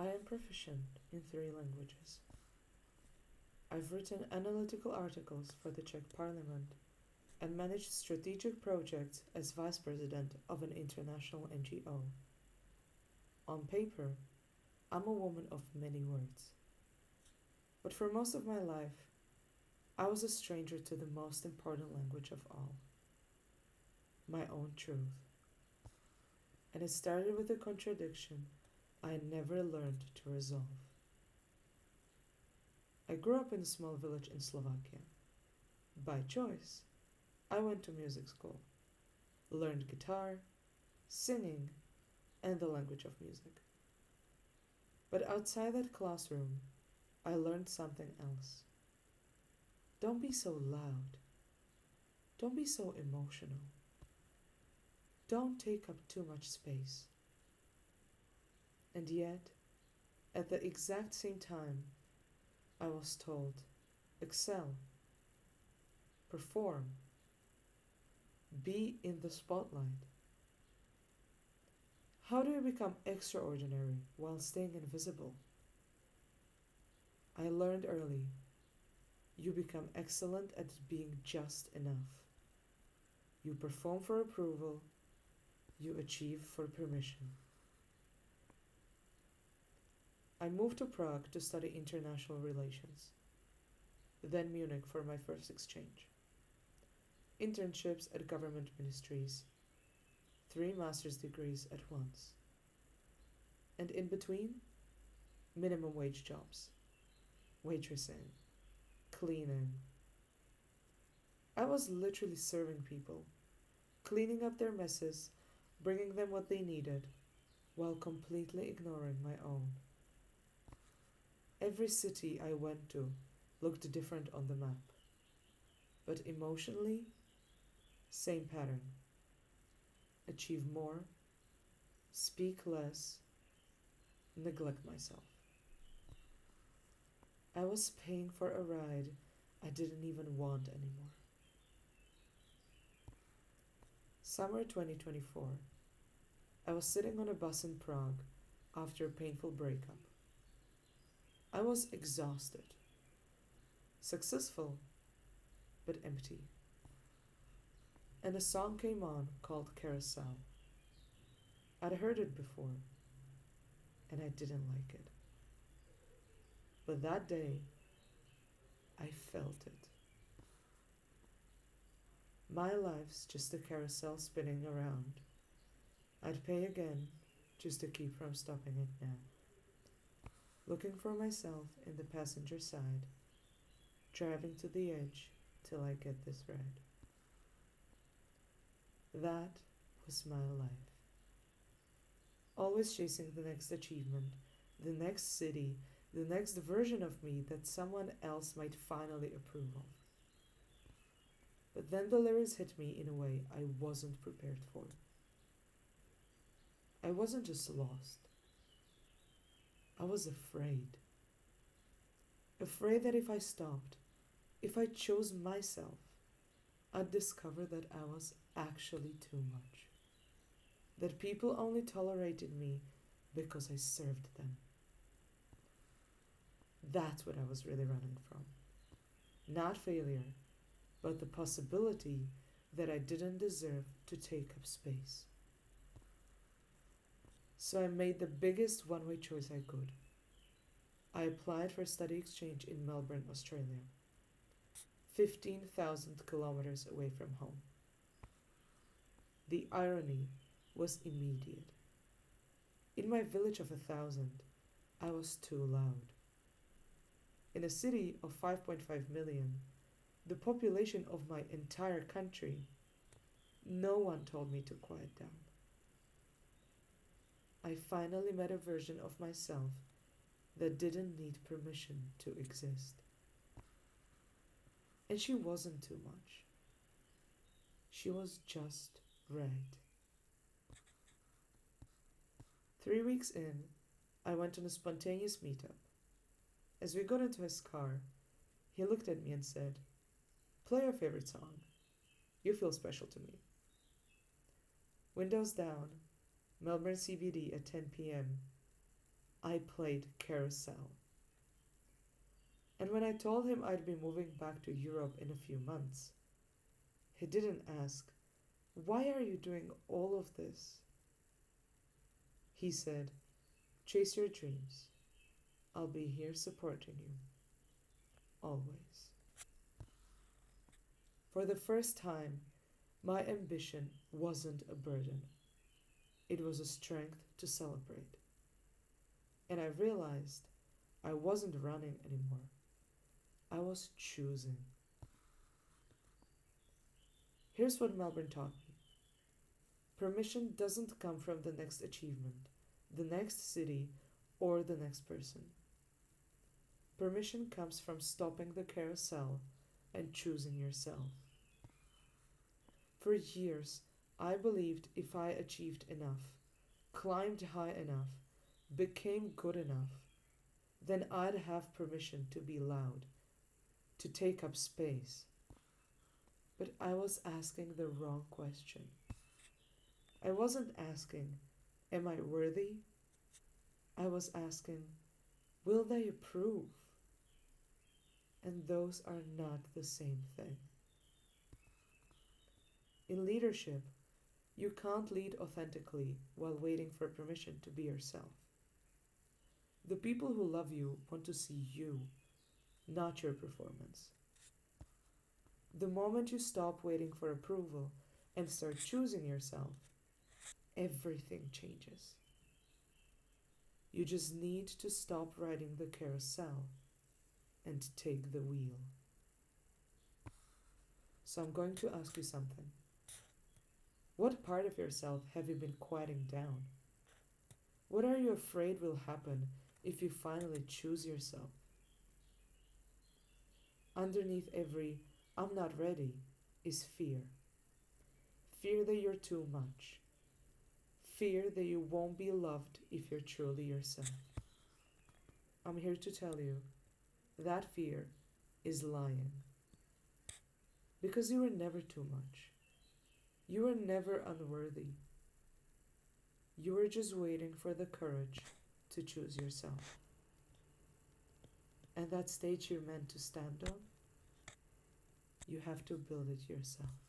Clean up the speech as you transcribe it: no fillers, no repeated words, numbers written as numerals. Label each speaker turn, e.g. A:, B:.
A: I am proficient in 3 languages. I've written analytical articles for the Czech Parliament and managed strategic projects as vice president of an international NGO. On paper, I'm a woman of many words. But for most of my life, I was a stranger to the most important language of all, my own truth. And it started with a contradiction I never learned to resolve. I grew up in a small village in Slovakia. By choice, I went to music school, learned guitar, singing, and the language of music. But outside that classroom, I learned something else. Don't be so loud. Don't be so emotional. Don't take up too much space. And yet, at the exact same time, I was told, excel, perform, be in the spotlight. How do you become extraordinary while staying invisible? I learned early, you become excellent at being just enough. You perform for approval, you achieve for permission. I moved to Prague to study international relations, then Munich for my first exchange. Internships at government ministries, 3 master's degrees at once. And in between, minimum wage jobs, waitressing, cleaning. I was literally serving people, cleaning up their messes, bringing them what they needed, while completely ignoring my own. Every city I went to looked different on the map, but emotionally, same pattern. Achieve more, speak less, neglect myself. I was paying for a ride I didn't even want anymore. Summer 2024. I was sitting on a bus in Prague after a painful breakup. I was exhausted, successful, but empty. And a song came on called Carousel. I'd heard it before, and I didn't like it. But that day, I felt it. My life's just a carousel spinning around. I'd pay again just to keep from stopping it now. Looking for myself in the passenger side, driving to the edge till I get this right. That was my life. Always chasing the next achievement, the next city, the next version of me that someone else might finally approve of. But then the lyrics hit me in a way I wasn't prepared for. I wasn't just lost. I was afraid. Afraid that if I stopped, if I chose myself, I'd discover that I was actually too much. That people only tolerated me because I served them. That's what I was really running from. Not failure, but the possibility that I didn't deserve to take up space. So I made the biggest one-way choice I could. I applied for a study exchange in Melbourne, Australia, 15,000 kilometers away from home. The irony was immediate. In my village of 1,000, I was too loud. In a city of 5.5 million, the population of my entire country, no one told me to quiet down. I finally met a version of myself that didn't need permission to exist. And she wasn't too much. She was just right. 3 weeks in, I went on a spontaneous meetup. As we got into his car, he looked at me and said, "Play your favorite song. You feel special to me." Windows down, Melbourne CBD at 10 p.m. I played Carousel. And when I told him I'd be moving back to Europe in a few months, he didn't ask, "Why are you doing all of this?" He said, "Chase your dreams. I'll be here supporting you. Always." For the first time, my ambition wasn't a burden. It was a strength to celebrate. And I realized I wasn't running anymore. I was choosing. Here's what Melbourne taught me: permission doesn't come from the next achievement, the next city, or the next person. Permission comes from stopping the carousel and choosing yourself. For years, I believed if I achieved enough, climbed high enough, became good enough, then I'd have permission to be loud, to take up space. But I was asking the wrong question. I wasn't asking, "Am I worthy?" I was asking, "Will they approve?" And those are not the same thing. In leadership, you can't lead authentically while waiting for permission to be yourself. The people who love you want to see you, not your performance. The moment you stop waiting for approval and start choosing yourself, everything changes. You just need to stop riding the carousel and take the wheel. So I'm going to ask you something. What part of yourself have you been quieting down? What are you afraid will happen if you finally choose yourself? Underneath every "I'm not ready" is fear. Fear that you're too much. Fear that you won't be loved if you're truly yourself. I'm here to tell you that fear is lying. Because you were never too much. You were never unworthy. You were just waiting for the courage to choose yourself. And that stage you're meant to stand on, you have to build it yourself.